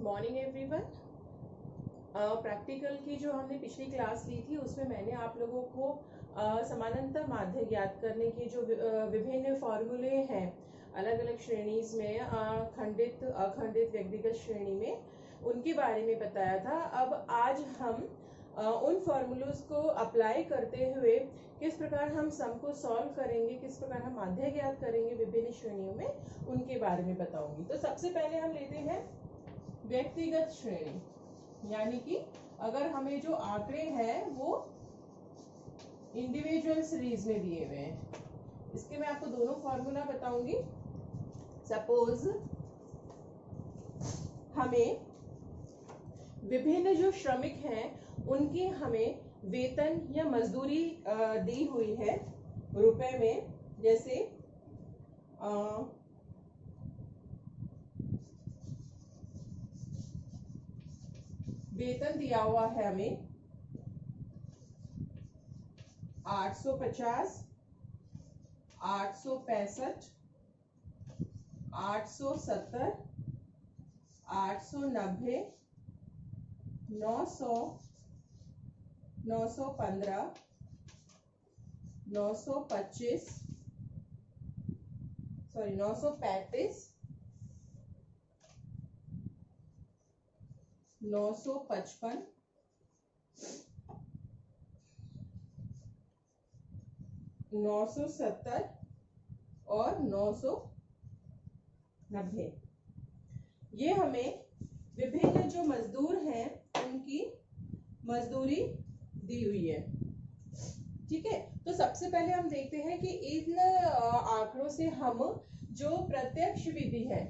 Morning everyone. Practical की जो हमने पिछली क्लास ली थी उसमें मैंने आप लोगों को समानांतर माध्य ज्ञात करने के जो विभिन्न फॉर्मूले हैं अलग अलग श्रेणीज में, खंडित अखंडित व्यक्तिगत श्रेणी में, उनके बारे में बताया था। अब आज हम उन फॉर्मूलोज को अप्लाई करते हुए किस प्रकार हम सम को सॉल्व करेंगे, किस प्रकार हम माध्य ज्ञात करेंगे विभिन्न श्रेणियों में, उनके बारे में बताऊंगी। तो सबसे पहले हम लेते हैं व्यक्तिगत श्रेणी, यानी कि अगर हमें जो आंकड़े हैं वो इंडिविजुअल सीरीज में दिए हुए हैं। इसके मैं आपको दोनों फॉर्मूला बताऊंगी। सपोज हमें विभिन्न जो श्रमिक हैं उनकी हमें वेतन या मजदूरी दी हुई है रुपए में। जैसे वेतन दिया हुआ है हमें 850, 865, 870, 890, 900, 915, 935, 935, 955, 970 और 990। ये हमें विभिन्न जो मजदूर हैं उनकी मजदूरी दी हुई है। ठीक है, तो सबसे पहले हम देखते हैं कि इन आंकड़ों से हम जो प्रत्यक्ष विधि है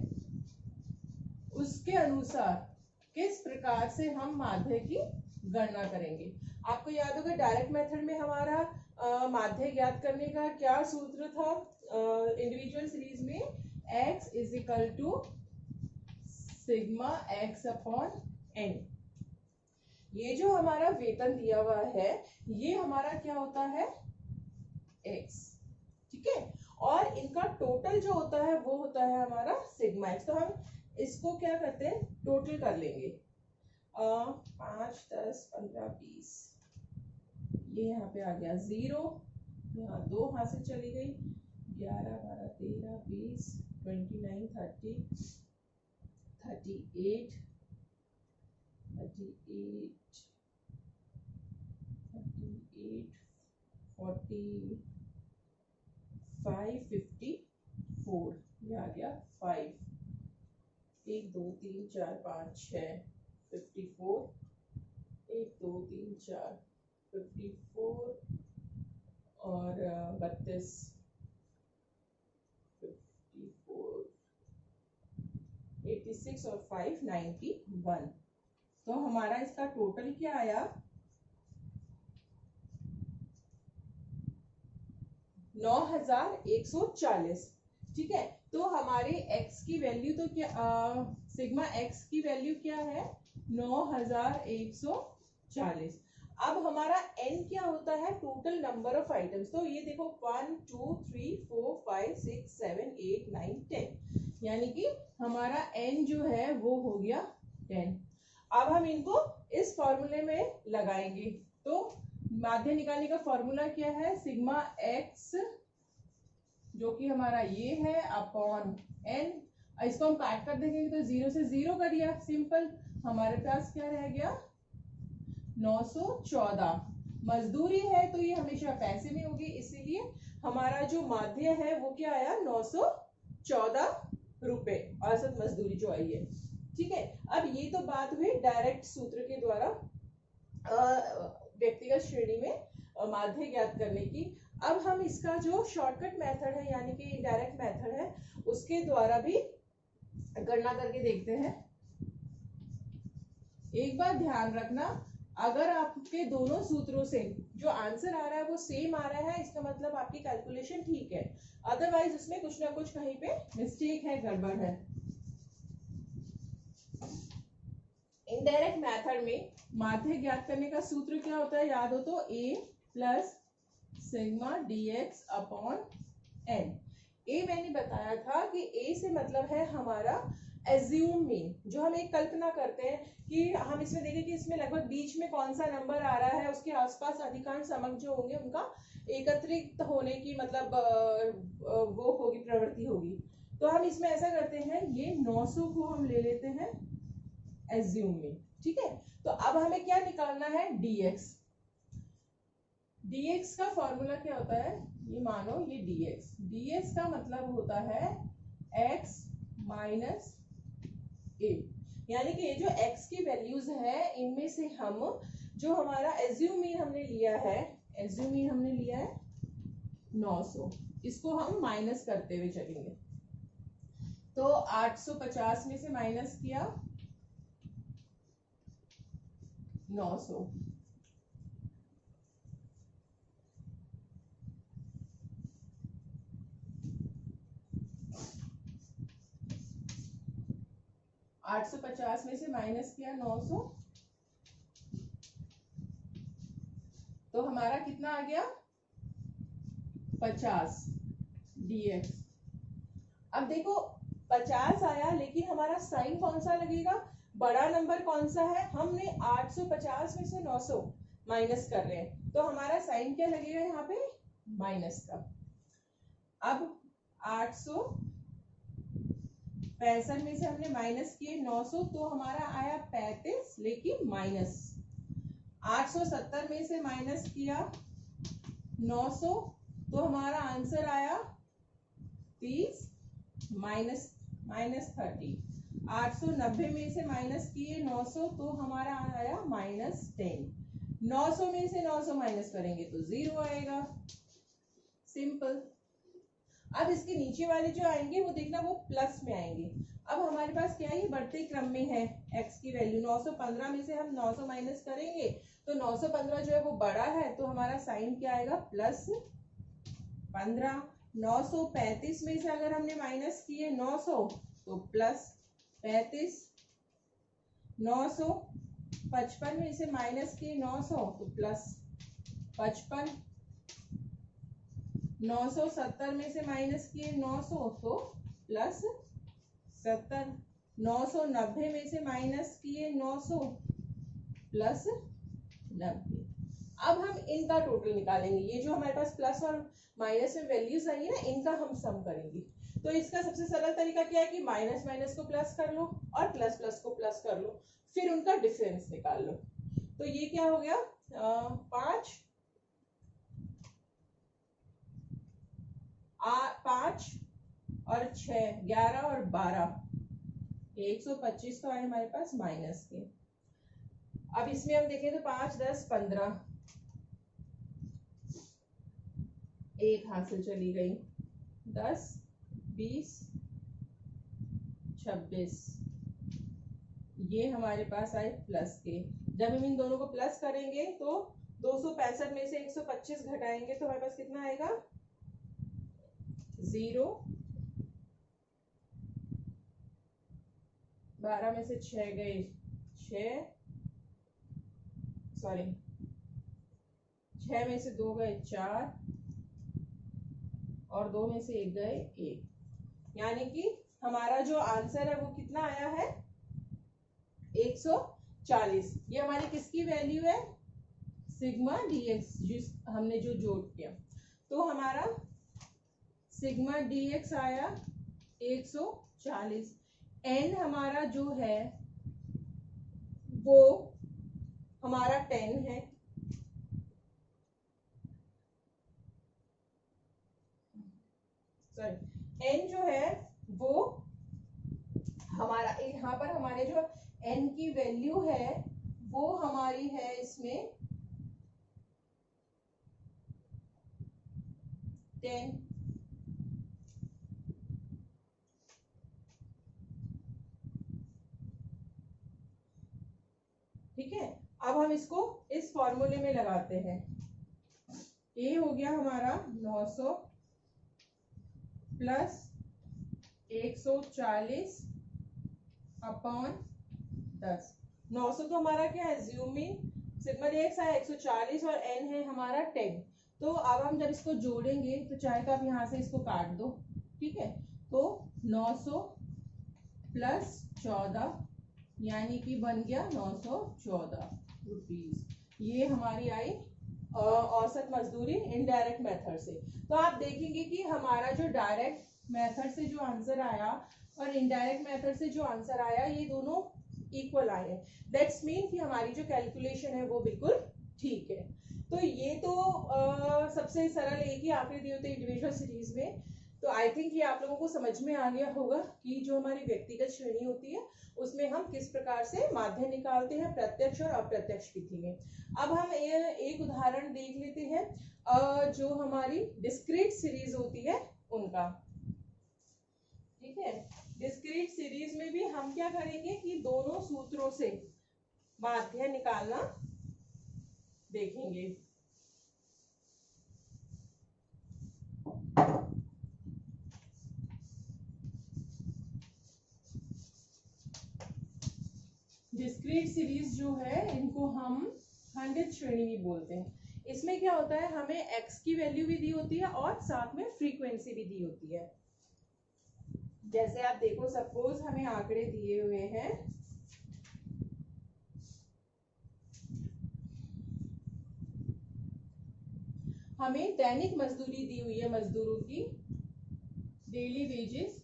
उसके अनुसार किस प्रकार से हम माध्य की गणना करेंगे। आपको याद होगा डायरेक्ट मेथड में हमारा माध्य ज्ञात करने का क्या सूत्र था। इंडिविजुअल सीरीज में x is equal to sigma x upon n। ये जो हमारा वेतन दिया हुआ है ये हमारा क्या होता है, x। ठीक है, और इनका टोटल जो होता है वो होता है हमारा सिग्मा x। तो हम इसको क्या करते हैं, टोटल कर लेंगे। 5, 10, 15, 20, ये यहाँ पे आ गया 0, यहाँ 2 हाथ से चली गई, 11, 12, 13, 20, 29, 30, 38, 45, 54, ये आ गया 5, 1, 2, 3, 4, 5, 6, 54, 1, 2, 3, 4, 54 और 32, 54, 86 और 5, 91। तो हमारा इसका टोटल क्या आया, 9140। ठीक है, तो हमारे x की वैल्यू तो क्या, सिग्मा x की वैल्यू क्या है, 9140। अब हमारा n क्या होता है, टोटल नंबर ऑफ आइटम्स। तो ये देखो 1, 2, 3, 4, 5, 6, 7, 8, 9, 10, यानी कि हमारा n जो है वो हो गया 10। अब हम इनको इस फॉर्मूले में लगाएंगे। तो माध्य निकालने का फॉर्मूला क्या है, सिग्मा x जो कि हमारा ये है अपॉन n। इसको हम काट कर देंगे तो 0 से 0 कर दिया, सिंपल। हमारे पास क्या रह गया, 914। मजदूरी है तो ये हमेशा पैसे में होगी, इसीलिए हमारा जो माध्य है वो क्या आया, 914 रुपए औसत मजदूरी जो आई है। ठीक है, अब ये तो बात हुई डायरेक्ट सूत्र के द्वारा व्यक्तिगत श्रेणी में माध्य ज्ञात करने की। अब हम इसका जो शॉर्टकट मेथड है यानी कि इनडायरेक्ट मेथड है उसके द्वारा भी गणना करके देखते हैं। एक बार ध्यान रखना, अगर आपके दोनों सूत्रों से जो आंसर आ रहा है वो सेम आ रहा है, इसका मतलब आपकी कैलकुलेशन ठीक है, अदरवाइज उसमें कुछ ना कुछ कहीं पे मिस्टेक है, गड़बड़ है। इनडायरेक्ट मेथड में माध्य ज्ञात करने का सूत्र क्या होता है, याद हो तो a plus sigma dx upon n। ए मैंने बताया था कि a से मतलब है हमारा एज्यूम मीन, जो हम एक कल्पना करते हैं कि हम इसमें देखें कि इसमें लगभग बीच में कौन सा नंबर आ रहा है, उसके आसपास अधिकांश अंक जो होंगे उनका एकत्रित होने की मतलब वो होगी, प्रवृत्ति होगी। तो हम इसमें ऐसा करते हैं, ये 900 को हम ले लेते हैं एज्यूम में, ठीक है। तो अब हमें क्या निकालना है, dx। dx का फॉर्मूला क्या होता है, ये मानो ये dx का मतलब होता है x माइनस a, यानी कि ये जो x की वैल्यूज है इनमें से हम जो हमारा एज्यूम मीन हमने लिया है, एज्यूम मीन हमने लिया है 900, इसको हम माइनस करते हुए चलेंगे। तो 850 में से माइनस किया 900, आठ सौ पचास में से माइनस किया 900, तो हमारा कितना आ गया 50 dx। अब देखो 50 आया, लेकिन हमारा साइन कौन सा लगेगा, बड़ा नंबर कौन सा है, हमने 850 में से 900 माइनस कर रहे हैं, तो हमारा साइन क्या लगेगा यहाँ पे, माइनस का। अब 865 में से हमने माइनस किए 900, तो हमारा आया 35, लेकिन माइनस। 870 में से माइनस किया 900, तो हमारा आंसर आया 30 माइनस 30। 890 में से माइनस किए 900, तो हमारा आया -10। 900 में से 900 माइनस करेंगे तो 0 आएगा, सिंपल। अब इसके नीचे वाले जो आएंगे वो देखना वो प्लस में आएंगे। अब हमारे पास क्या है, ये बढ़ते क्रम में है x की वैल्यू। 915 में से हम 900 माइनस करेंगे तो 915 जो है वो बड़ा है, तो हमारा साइन क्या आएगा, +15। 935 में से अगर हमने माइनस किए 900 तो +35। 955 में से माइनस किए 900 तो +55। 970 में से माइनस किए 900 तो +70। 990 में से माइनस किए 900 +90। अब हम इनका टोटल निकालेंगे, ये जो हमारे पास प्लस और माइनस में वैल्यूज आई है ना, इनका हम सम करेंगे। तो इसका सबसे सरल तरीका क्या है कि माइनस माइनस को प्लस कर लो और प्लस प्लस को प्लस कर लो, फिर उनका डिफरेंस निकाल लो। तो ये क्या हो गया, 5 और 6 11 और 12 125 तो आए हमारे पास माइनस के। अब इसमें हम देखें तो 5 10 15, एक हाथ से चली गई, 10 20 26, ये हमारे पास आए प्लस के। जब हम इन दोनों को प्लस करेंगे तो 265 में से 125 घटाएंगे तो हमारे पास कितना आएगा, 0। 12 में से 6 गए 6, सॉरी 6 में से 2 गए 4 और 2 में से 1 गए 1, यानी कि हमारा जो आंसर है वो कितना आया है, 140। ये हमारी किसकी वैल्यू है, सिग्मा dx, जिस हमने जो जोड़ किया। तो हमारा सिग्मा dx आया 140। n हमारा जो है वो हमारा 10 है, सॉरी n जो है वो हमारा, यहाँ पर हमारे जो n की वैल्यू है वो हमारी है इसमें 10। ठीक है, अब हम इसको इस फॉर्मूले में लगाते हैं। ये हो गया हमारा 900 प्लस 140 अपॉन 10। 900 तो हमारा क्या है, ज़्यूमिंग सिग्मा dx है 140 और n है हमारा 10। तो अब हम जब इसको जोड़ेंगे तो चाहे तो आप यहाँ से इसको काट दो, ठीक है। तो 900 प्लस 14 यानी कि बन गया 914 रुपीज। ये हमारी आई औसत मजदूरी इनडायरेक्ट मेथड से। तो आप देखेंगे कि हमारा जो डायरेक्ट मेथड से जो आंसर आया और इनडायरेक्ट मेथड से जो आंसर आया ये दोनों इक्वल आए हैं। दैट्स मीन कि हमारी जो कैलकुलेशन है वो बिल्कुल ठीक है। तो ये तो सबसे सरल एक ही आंकड़े दिए होते हैं इंडिविजुअल सीरीज में। तो आई थिंक ये आप लोगों को समझ में आ गया होगा कि जो हमारी व्यक्तिगत श्रेणी होती है उसमें हम किस प्रकार से माध्य निकालते हैं प्रत्यक्ष और अप्रत्यक्ष विधि में। अब हम एक उदाहरण देख लेते हैं जो हमारी डिस्क्रीट सीरीज होती है उनका। ठीक है, डिस्क्रीट सीरीज में भी हम क्या करेंगे कि दोनों सूत्रों से माध्य निकालना देखेंगे। डिस्क्रीट सीरीज जो है इनको हम खंडित श्रेणी भी बोलते हैं। इसमें क्या होता है, हमें x की वैल्यू भी दी होती है और साथ में फ्रीक्वेंसी भी दी होती है। जैसे आप देखो, सपोज हमें आंकड़े दिए हुए हैं, हमें दैनिक मजदूरी दी हुई है, मजदूरों की डेली वेजेस,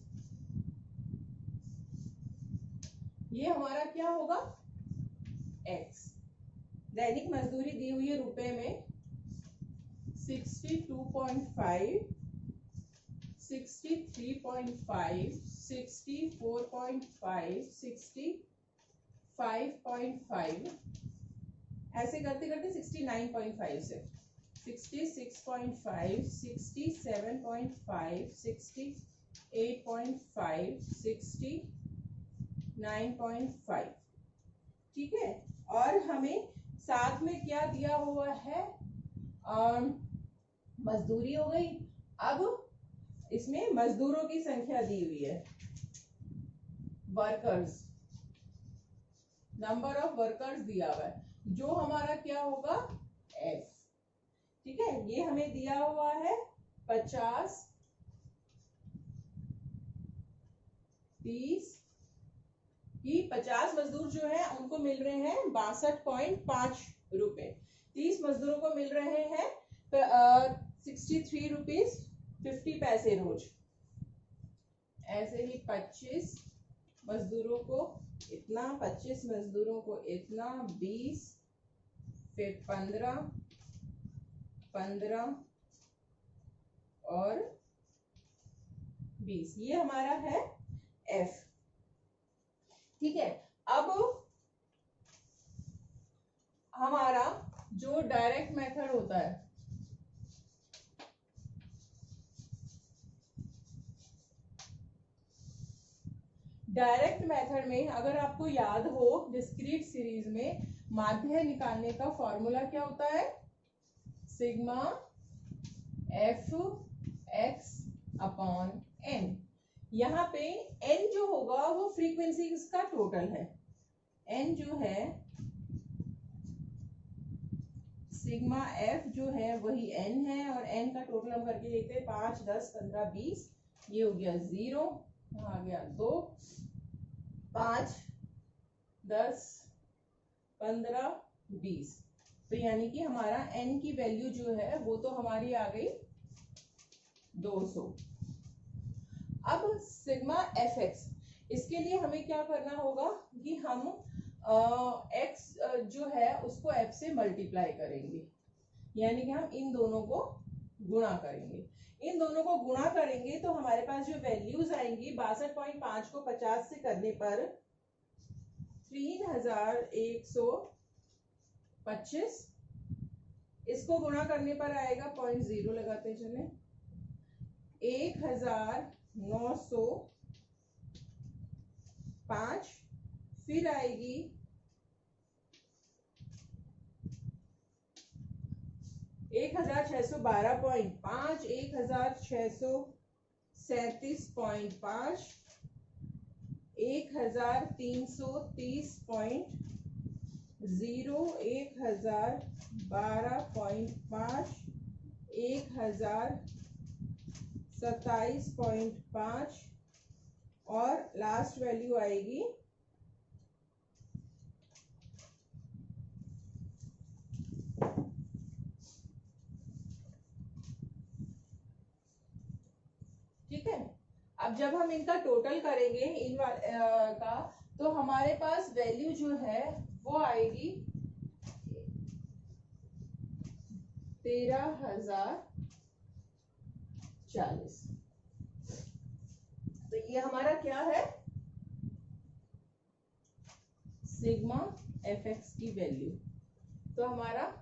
ये हमारा क्या होगा x। दैनिक मजदूरी दी हुई है रुपए में 62.5, 63.5, 64.5, 65.5, ऐसे करते करते 69.5 से 66.5, 67.5, 68.5, 69.5। ठीक है, और हमें साथ में क्या दिया हुआ है, मजदूरी हो गई। अब इसमें मजदूरों की संख्या दी हुई है, वर्कर्स, नंबर ऑफ वर्कर्स दिया हुआ है, जो हमारा क्या होगा F। ठीक है, ये हमें दिया हुआ है 50, 30 कि 50 मजदूर जो है उनको मिल रहे हैं 62.5 रुपए, 30 मजदूरों को मिल रहे हैं 63 रुपीज 50 पैसे रोज। ऐसे ही 25 मजदूरों को इतना, 25 मजदूरों को इतना, 20, फिर 15, 15 और 20, ये हमारा है F। ठीक है, अब हमारा जो डायरेक्ट मेथड होता है, डायरेक्ट मेथड में अगर आपको याद हो डिस्क्रीट सीरीज में माध्य निकालने का फॉर्मूला क्या होता है, sigma f x upon n. यहाँ पे n जो होगा वो फ्रीक्वेंसी का टोटल है, n जो है सिग्मा f जो है वही n है, और n का टोटल हम करके देखते हैं 5, 10, 15, 20, ये हो गया 0, आ गया 2, 5, 10, 15, 20। तो यानी कि हमारा n की वैल्यू जो है वो तो हमारी आ गई 200। अब सिग्मा एफ एक्स, इसके लिए हमें क्या करना होगा कि हम x जो है उसको f से मल्टीप्लाई करेंगे, यानी कि हम इन दोनों को गुणा करेंगे। इन दोनों को गुणा करेंगे तो हमारे पास जो वैल्यूज आएंगी 62.5 को 50 से करने पर 3125, इसको गुणा करने पर आएगा 0.0 लगाते चले 1905, फिर आएगी 1612.5, 1637.5, 1330.0, 1012.5, 1027.5, और लास्ट वैल्यू आएगी ठीक है। अब जब हम इनका टोटल करेंगे इन का, तो हमारे पास वैल्यू जो है वो आएगी 13,040। तो ये हमारा क्या है, सिग्मा एफ एक्स की वैल्यू। तो हमारा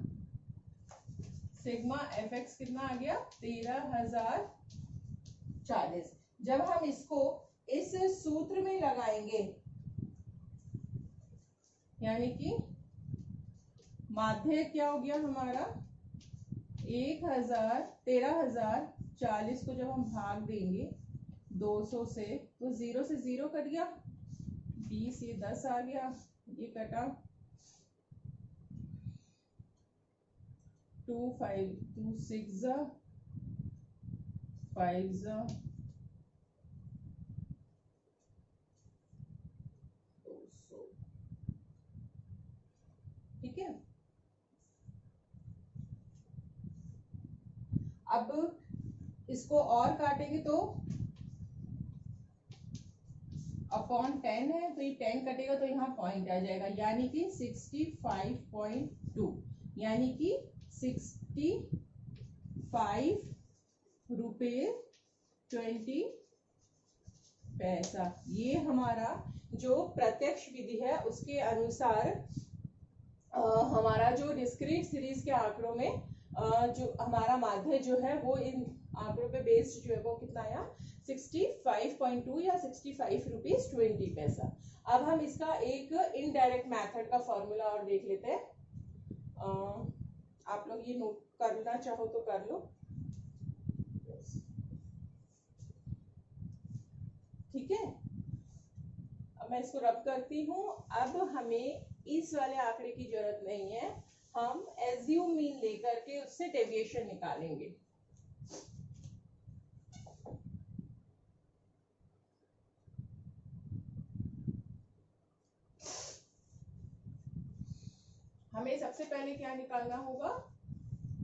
सिग्मा एफ एक्स कितना आ गया, 13,040। जब हम इसको इस सूत्र में लगाएंगे, यानी कि माध्य क्या हो गया हमारा 13,040 को जब हम भाग देंगे 200 से, तो 0 से 0 कट गया, 20 ये 10 आ गया, ये कटा 2 5 2 6 5 200, ठीक है। अब इसको और काटेंगे तो अपॉन 10 है, तो ये 10 कटेगा तो यहाँ पॉइंट आ जाएगा, यानी कि 65.2, यानी कि 65 रुपये 20 पैसा। ये हमारा जो प्रत्यक्ष विधि है उसके अनुसार हमारा जो डिस्क्रीट सीरीज के आंकड़ों में जो हमारा माध्य जो है वो इन आंकड़ों पे बेस्ड जो है वो कितना आया 65.2 या 65 रुपीज 20 पैसा। अब हम इसका एक इनडायरेक्ट मेथड का फॉर्मूला और देख लेते हैं। आप लोग ये नोट करना चाहो तो कर लो, ठीक है। अब मैं इसको रब करती हूँ। अब हमें इस वाले आंकड़े की जरूरत नहीं है, हम एज्यूम मीन लेकर के उससे डेविएशन निकालेंगे। हमें सबसे पहले क्या निकालना होगा,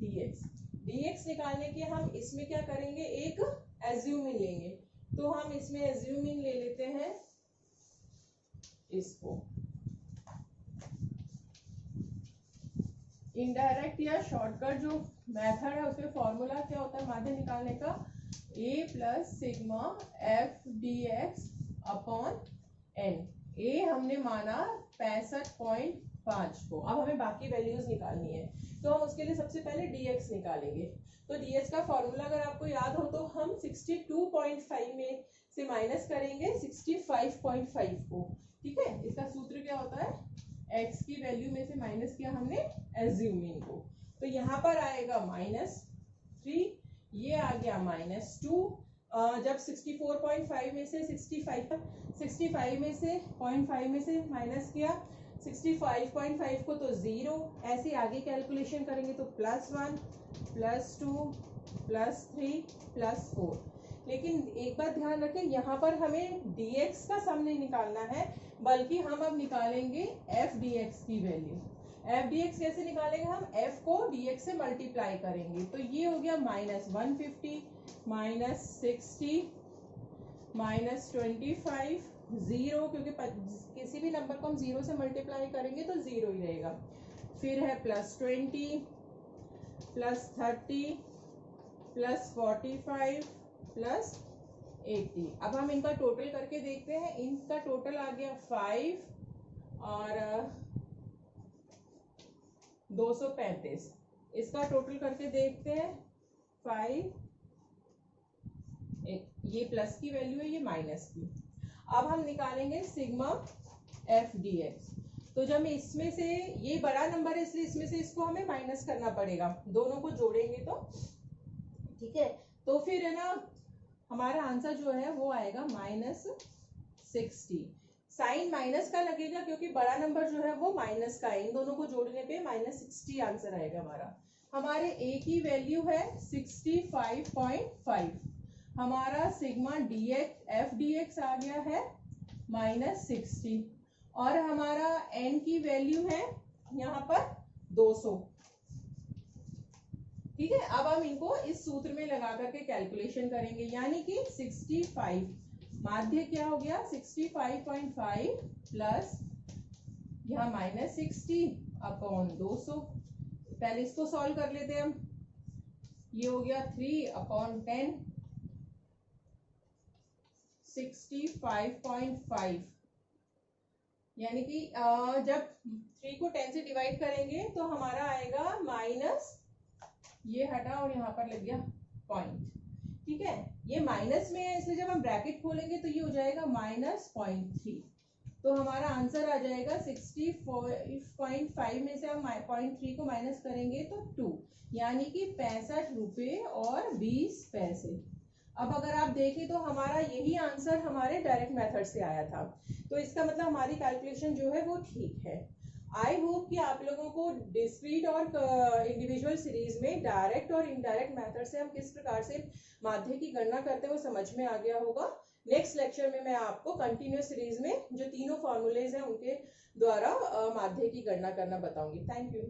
dx। dx निकालने के हम इसमें क्या करेंगे, एक एज्यूम मीन लेंगे। तो हम इसमें एज्यूम मीन ले लेते हैं इसको। इनडायरेक्ट या शॉर्टकट जो मेथड है उसमें फॉर्मूला क्या होता है माध्य निकालने का, a plus sigma F D X upon N. A हमने माना 65.5 को। अब हमें बाकी वैल्यूज निकालनी है, तो हम उसके लिए सबसे पहले dx निकालेंगे। तो dx का फॉर्मूला अगर आपको याद हो तो हम 62.5 में से माइनस करेंगे 65.5 को, ठीक है। इसका सूत्र क्या होता है, x की वैल्यू में से माइनस किया हमने एज्यूमिंग को, तो यहाँ पर आएगा -3, ये आ गया -2। जब 64.5 में से 65 में से 0.5 में से माइनस किया 65.5 को, तो 0। ऐसे आगे कैलकुलेशन करेंगे तो +1 +2 +3 +4। लेकिन एक बात ध्यान रखें, यहाँ पर हमें dx का सम नहीं निकालना है, बल्कि हम अब निकालेंगे f dx की वैल्यू। f dx कैसे निकालेंगे, हम f को dx से मल्टीप्लाई करेंगे। तो ये हो गया -150 -60 -25 0, क्योंकि किसी भी नंबर को हम 0 से मल्टीप्लाई करेंगे तो 0 ही रहेगा। फिर है +20 +30 +45 +80। अब हम इनका टोटल करके देखते हैं। इनका टोटल आ गया 5 और 235। इसका टोटल करके देखते हैं 5, ये प्लस की वैल्यू है, ये माइनस की। अब हम निकालेंगे सिग्मा एफ डी एक्स। तो जब इसमें से, ये बड़ा नंबर है इसलिए इसमें से इसको हमें माइनस करना पड़ेगा, दोनों को जोड़ेंगे तो, ठीक है। तो फिर है ना हमारा आंसर जो है वो आएगा -60। साइन माइनस का लगेगा क्योंकि बड़ा नंबर जो है वो माइनस का है, इन दोनों को जोड़ने पे -60 आंसर आएगा हमारा। हमारे ए की वैल्यू है 65.5। हमारा सिग्मा एफ डी एक्स आ गया है -60 और हमारा एन की वैल्यू है यहाँ पर 200। ठीक है, अब हम इनको इस सूत्र में लगा करके कैलकुलेशन करेंगे, यानी कि 65 माध्य क्या हो गया 65.5 प्लस यहाँ -60 अपॉन 200। पहले इसको सॉल्व कर लेते हैं हम। ये हो गया 3/10 65.5, यानी कि जब 3 को 10 से डिवाइड करेंगे तो हमारा आएगा माइनस, ये हटा और यहाँ पर लग गया पॉइंट। ठीक है, ये माइनस में है इसलिए जब हम ब्रैकेट खोलेंगे तो ये हो जाएगा -0.3। तो हमारा आंसर आ जाएगा 65.5 में से हम 0.3 को माइनस करेंगे तो 2, यानी कि 65 रुपए और 20 पैसे। अब अगर आप देखें तो हमारा यही आंसर हमारे डायरेक्ट मेथड से आया था, तो इसका मतलब हमारी कैलकुलेशन जो है वो ठीक है। आई होप कि आप लोगों को डिस्क्रीट और इंडिविजुअल सीरीज में डायरेक्ट और इनडायरेक्ट मेथड से हम किस प्रकार से माध्य की गणना करते हैं वो समझ में आ गया होगा। नेक्स्ट लेक्चर में मैं आपको कंटिन्यूअस सीरीज में जो तीनों फॉर्मूलेज हैं उनके द्वारा माध्य की गणना करना बताऊंगी। Thank you.